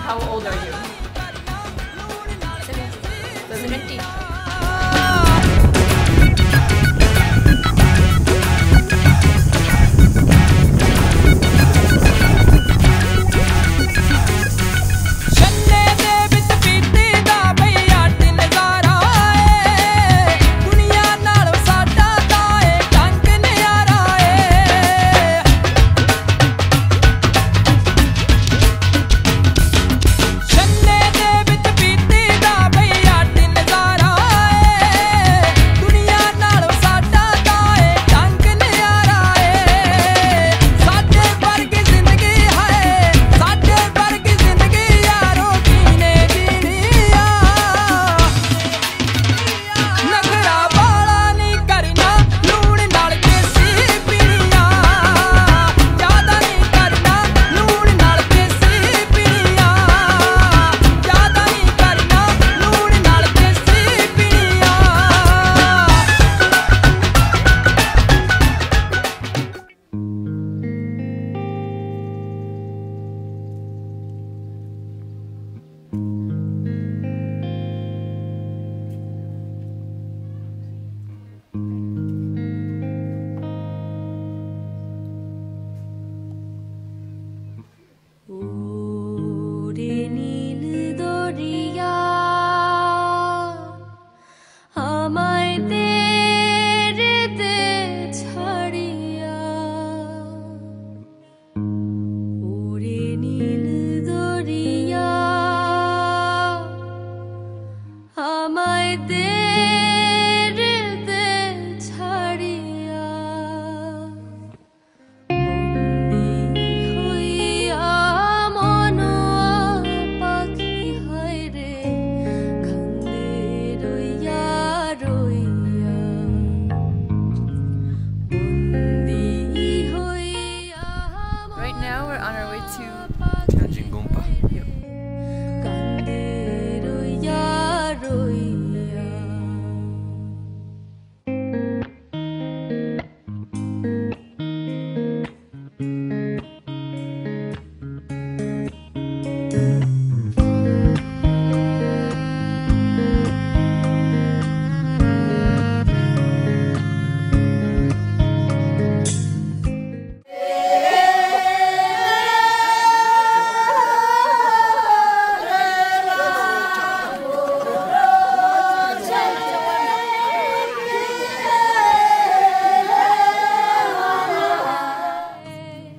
How old are you? 70.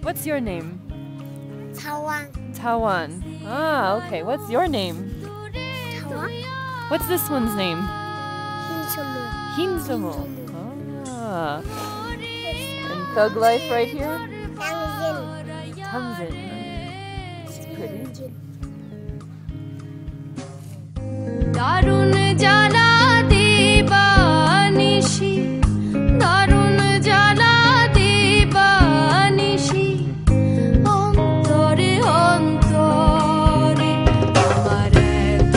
What's your name? Tawan. Tawan. Ah, okay. What's your name? Tawan. What's this one's name? Hinsumu. Hinsumu. Ah. And Thug Life right here? Tangzin. Tamsin. It's pretty. দারুণ জ্বালা দিবানিশি দারুণ জ্বালা দিবানিশি অন্তরে অন্তরে আমার এত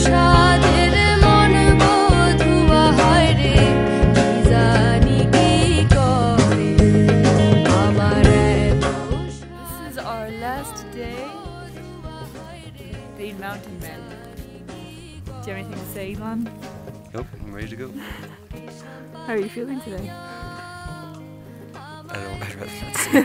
সাদের মন বধুয়া হয় রে কি জানি কি করে আমার এত This is our last day. The Mountain Man. Do you have anything to say, Ivan? Nope, I'm ready to go. How are you feeling today? I don't know, I'd rather not say.